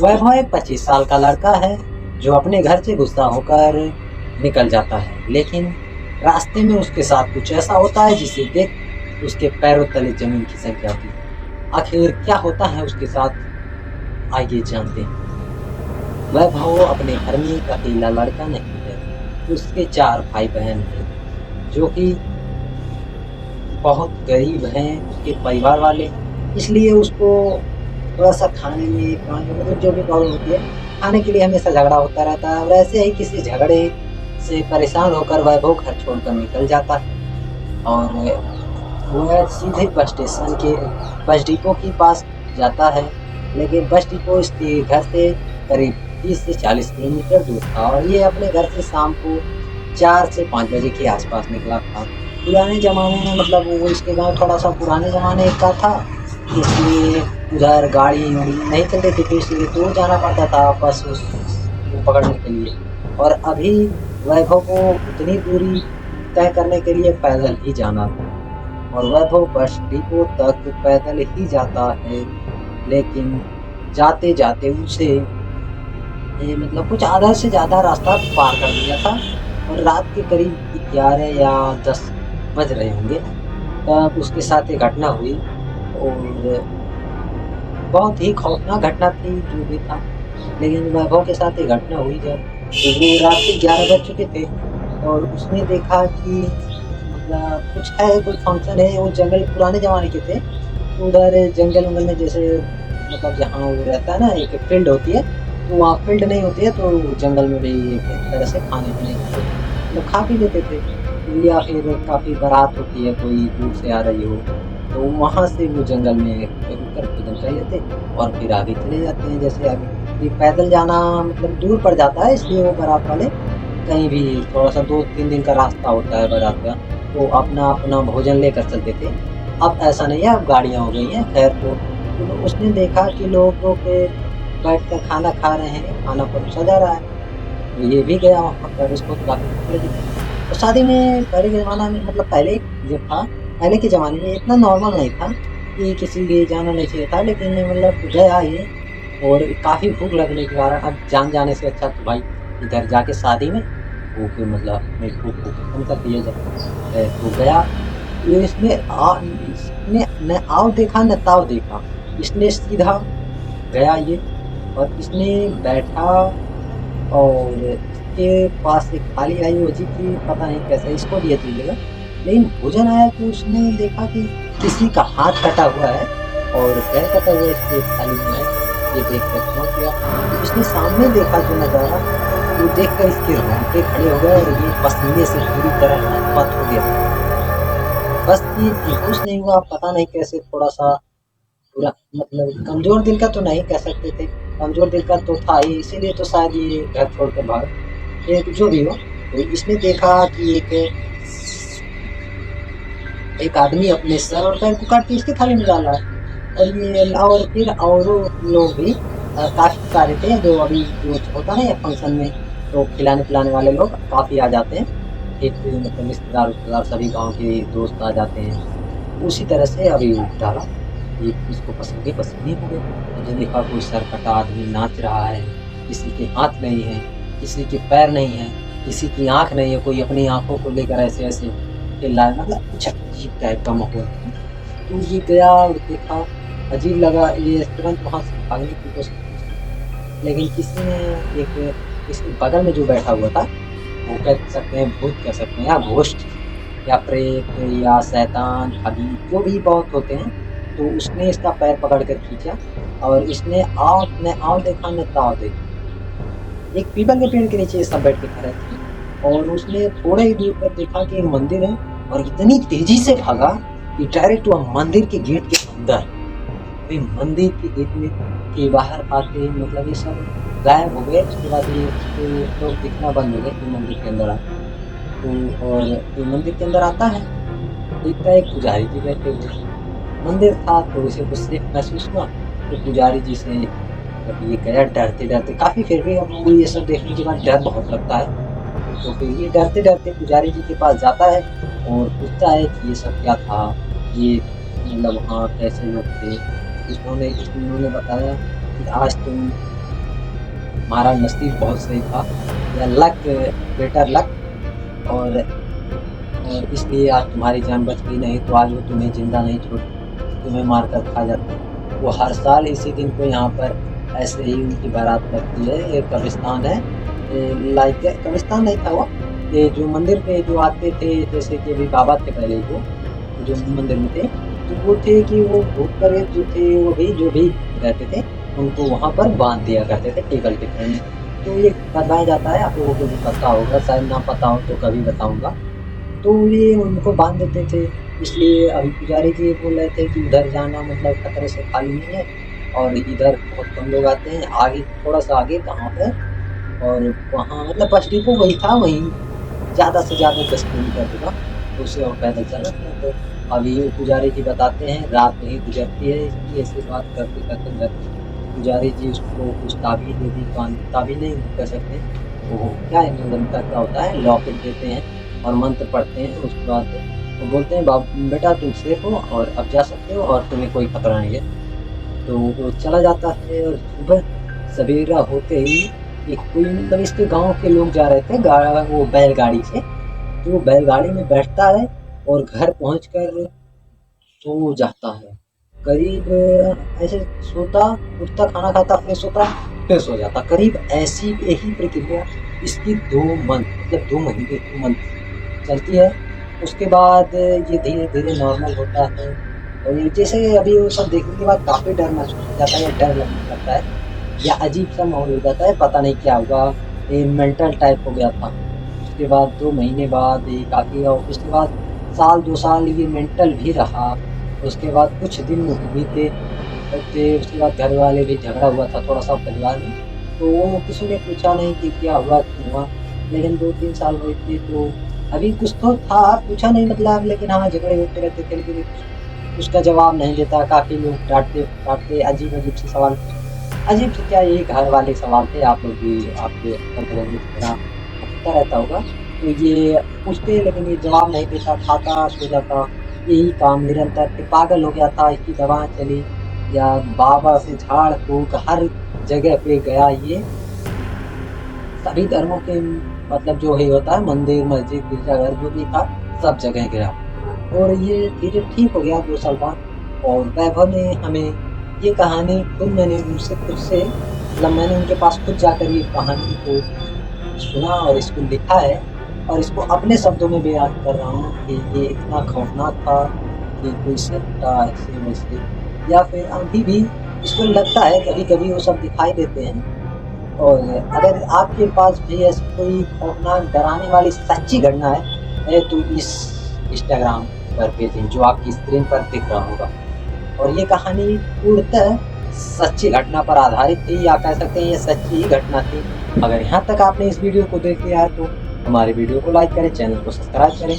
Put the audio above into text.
वैभव एक 25 साल का लड़का है जो अपने घर से गुस्सा होकर निकल जाता है, लेकिन रास्ते में उसके साथ कुछ ऐसा होता है जिसे देख उसके पैरों तले जमीन खिसक जाती है। आखिर क्या होता है उसके साथ, आइए जानते हैं। वैभव अपने घर में एक अकेला लड़का नहीं है, उसके 4 भाई बहन हैं जो कि बहुत गरीब हैं उसके परिवार वाले। इसलिए उसको थोड़ा-सा खाने में, पानी मतलब जो भी प्रॉब्लम होती है, खाने के लिए हमेशा झगड़ा होता रहता है और ऐसे ही किसी झगड़े से परेशान होकर वैभव घर छोड़कर निकल जाता है और वह सीधे बस डिपो के पास जाता है। लेकिन बस डिपो इसके घर से करीब 30 से 40 किलोमीटर दूर था और ये अपने घर से शाम को 4 से 5 बजे के आसपास निकला था। पुराने ज़माने में मतलब वो इसके गाँव थोड़ा-सा पुराने ज़माने का था, इसलिए उधर गाड़ी-वाड़ी नहीं चलती थी, तो इसलिए दूर जाना पड़ता था बस उसको पकड़ने के लिए। और अभी वैभव को उतनी दूरी तय करने के लिए पैदल ही जाना था और वैभव बस डिपो तक पैदल ही जाता है। लेकिन जाते-जाते उसे मतलब कुछ आधा से ज़्यादा रास्ता पार कर लिया था और रात के करीब 11 या 10 बज रहे होंगे, तब उसके साथ ये घटना हुई और बहुत ही खौफनाक घटना थी जो भी था। लेकिन वैभव के साथ ये घटना हुई जब वो रात के 11 बज चुके थे और उसने देखा कि मतलब कुछ है, कोई फंक्शन है, वो जंगल पुराने ज़माने के थे, तो उधर जंगल-वंगल में जैसे मतलब जहाँ वो रहता है ना, एक फील्ड होती है, तो वहाँ फील्ड नहीं होती है तो जंगल में भी एक तरह से खाने-पीने का मतलब खा पी लेते थे। या फिर काफ़ी बारात होती है, कोई दूर से आ रही हो, तो वहाँ से वो जंगल में रुक कर भोजन कर लेते और फिर आगे चले जाते हैं। जैसे अभी ये पैदल जाना मतलब दूर पड़ जाता है, इसलिए वो बारात वाले कहीं भी थोड़ा-सा 2-3 दिन का रास्ता होता है बारात का, तो अपना-अपना भोजन लेकर चलते थे। अब ऐसा नहीं है, अब गाड़ियाँ हो गई हैं। खैर तो उसने देखा कि लोगों के बैठकर खाना खा रहे हैं, खाना परोसा जा रहा है, तो ये भी गया वहाँ पर, उसको तो काफ़ी भूख लगी थी। तो शादी में पहले के ज़माना में मतलब पहले जो था, पहले के ज़माने में इतना नॉर्मल नहीं था कि किसी के जाना नहीं चाहिए था, लेकिन मतलब गया ये और काफ़ी भूख लगने के कारण अब जान जाने से अच्छा तो भाई इधर जाके शादी में भूख मतलब अपनी भूख को खत्म कर दिया जाए। तो गया, तो इसने न आव देखा न ताव देखा, इसने सीधा गया ये और इसने बैठा और इसके पास एक थाली आई वो जी थी, पता नहीं कैसे इसको भी अजीब लगा। लेकिन भोजन आया तो उसने देखा कि किसी का हाथ कटा हुआ है और पैर कटा हुआ इसके थाली में है। ये देखकर चौंक गया। तो इसने सामने देखा जो नज़ारा, वो देखकर इसके रोंगटे खड़े हो गए और ये पसीने से पूरी तरह लथपथ हो गया। बस ये बेहोश नहीं हुआ, पता नहीं कैसे थोड़ा-सा पूरा मतलब कमज़ोर दिल का तो नहीं कह सकते थे, कमज़ोर दिल का तो था ही, इसीलिए तो शायद ये घर छोड़कर भागा। एक जो भी हो, तो इसने देखा कि एक आदमी अपने सर और पैर को काट के इसकी थाली में डाल रहा है और ये और फिर औरों लोग भी काफ़ी सारे थे जो अभी जो होता नहीं है फंक्शन में, तो खिलाने-पिलाने वाले लोग काफ़ी आ जाते हैं। एक मतलब रिश्तेदार-विश्तेदार सभी गाँव के दोस्त आ जाते हैं। उसी तरह से अभी वो डाला, ये इसको पसीने-पसीने हो गए। उसने देखा कोई सरकटा आदमी नाच रहा है, किसी के हाथ नहीं है, किसी के पैर नहीं है, किसी की आँख नहीं है, कोई अपनी आँखों को लेकर ऐसे-ऐसे चिल्लाए, मतलब कुछ अजीब टाइप का माहौल था। तो ये गया और देखा, अजीब लगा, ये तुरंत वहाँ से भागने की कोशिश की, लेकिन किसी ने एक इसके बगल में जो बैठा हुआ था, वो कह सकते हैं भूत कह सकते हैं या घोस्ट या प्रेत या शैतान, ठगी जो भी बहुत होते हैं, तो उसने इसका पैर पकड़ कर खींचा और इसने न आव देखा न ताव देखा। एक पीपल के पेड़ के नीचे ये सब बैठ के खा रहे थे और उसने थोड़े ही दूर पर देखा कि एक मंदिर है और इतनी तेजी से भागा कि डायरेक्ट वह मंदिर के गेट के अंदर, अभी मंदिर के गेट में के बाहर आके मतलब ये सब गायब हो गए। उसके बाद ये उसको लोग दिखना बंद हो गए कि मंदिर के अंदर आए। तो और ये मंदिर के अंदर आता है, देखता है एक पुजारी जी बैठे हुए हैं। मंदिर था तो उसे कुछ सेफ महसूस हुआ, तो पुजारी जी से जब ये गया डरते-डरते, काफ़ी फिर भी हमको ये सब देखने के बाद डर बहुत लगता है। तो फिर ये डरते-डरते पुजारी जी के पास जाता है और पूछता है कि ये सब क्या था? ये मतलब वहाँ कैसे लोग थे? उन्होंने बताया कि आज तुम तुम्हारा नसीब बहुत सही था, या लक, बेटर लक, और इसलिए आज तुम्हारी जान बच गई, नहीं तो आज वो तुम्हें जिंदा नहीं छोड़, तुम्हें मार कर खा जाता। वो हर साल इसी दिन को यहाँ पर ऐसे ही उनकी बारात लगती है। ये कब्रिस्तान है, लाइक कब्रिस्तान नहीं था वो, ये जो मंदिर पे जो आते थे, जैसे कि अभी बाबा थे पहले जो मंदिर में थे, तो वो थे कि वो भूत प्रेत जो थे वो भी जो भी रहते थे उनको वहाँ पर बांध दिया करते थे टेबल के फ्रेंड। तो ये बताया जाता है, आप लोगों को भी पता होगा, शायद ना पता हो तो कभी बताऊँगा। तो ये उनको बांध देते थे, इसलिए अभी पुजारी जी बोल रहे थे कि उधर जाना मतलब खतरे से खाली नहीं है, और इधर बहुत कम लोग आते हैं, आगे थोड़ा सा आगे कहाँ पे, और वहाँ मतलब बस डिपो वही था, वहीं ज़्यादा से ज़्यादा 10 किलोमीटर होगा, तो उससे और पैदल चलना था। तो अभी पुजारी जी बताते हैं रात नहीं गुजरती है, इसकी ऐसी बात करते करते जब पुजारी जी उसको कुछ ताबीज़ दे दी, ताबीज़ नहीं कह सकते, वो क्या है निरंतर क्या होता है, लॉकेट देते हैं और मंत्र पढ़ते हैं। उसके बाद वो बोलते हैं बेटा तुम सेफ हो और अब जा सकते हो और तुम्हें कोई खतरा नहीं है। तो वो चला जाता है, और सुबह सवेरा होते ही एक कोई मतलब इसके गांव के लोग जा रहे थे वो बैलगाड़ी से, तो वो बैलगाड़ी में बैठता है और घर पहुंचकर सो जाता है। करीब ऐसे सोता उठता, खाना खाता, फ्रेश होता, फिर सो जाता। करीब ऐसी यही प्रक्रिया इसकी 2 मंथ मतलब 2 महीने 2 मंथ चलती है। उसके बाद ये धीरे धीरे नॉर्मल होता है, और ये जैसे अभी वो सब देखने के बाद काफ़ी डर महसूस हो जाता है, या डर लगने लगता है, या अजीब सा माहौल हो जाता है, पता नहीं क्या हुआ, ये मेंटल टाइप हो गया था। उसके बाद 2 महीने बाद ये काफ़ी, और उसके बाद साल 2 साल ये मेंटल भी रहा। उसके बाद कुछ दिन बीते, उसके बाद घर वाले भी, झगड़ा हुआ था थोड़ा सा परिवार में, तो वो किसी ने पूछा नहीं कि क्या हुआ क्यों हुआ, लेकिन 2-3 साल हुए थे, तो अभी कुछ तो था, पूछा नहीं मतलब, लेकिन हाँ झगड़े होते रहते थे, लेकिन उसका जवाब नहीं देता। काफ़ी लोग डांटते डांटते, अजीब अजीब से सवाल, अजीब से क्या, ये घर वाले सवाल थे, आप लोग भी आपके होता रहता होगा। तो ये पूछते, लेकिन ये जवाब नहीं देता, खाता सो जाता, यही काम निरंतर। फिर पागल हो गया था, इसकी दवा चली, या बाबा से झाड़ फूक हर जगह पे गया ये, सभी धर्मों के मतलब जो है होता है, मंदिर मस्जिद गिरजाघर जो भी था सब जगह गया, और ये धीरे ठीक हो गया 2 साल बाद। और वैभव ने हमें ये कहानी खुद, मैंने उनसे खुद से मतलब मैंने उनके पास खुद जाकर ये कहानी को सुना और इसको लिखा है, और इसको अपने शब्दों में बयान कर रहा हूँ कि ये इतना खौफनाक था कि कोई सकता ऐसे वैसे, या फिर अभी भी इसको लगता है कभी कभी वो सब दिखाई देते हैं। और अगर आपके पास भी ऐसी कोई खौफनाक डराने वाली सच्ची घटना है तो इस इंस्टाग्राम पर भेजें जो आपकी स्क्रीन पर दिख रहा होगा। और ये कहानी पूर्णतः सच्ची घटना पर आधारित थी, या कह सकते हैं ये सच्ची ही घटना थी। अगर यहाँ तक आपने इस वीडियो को देख लिया है तो हमारे वीडियो को लाइक करें, चैनल को सब्सक्राइब करें।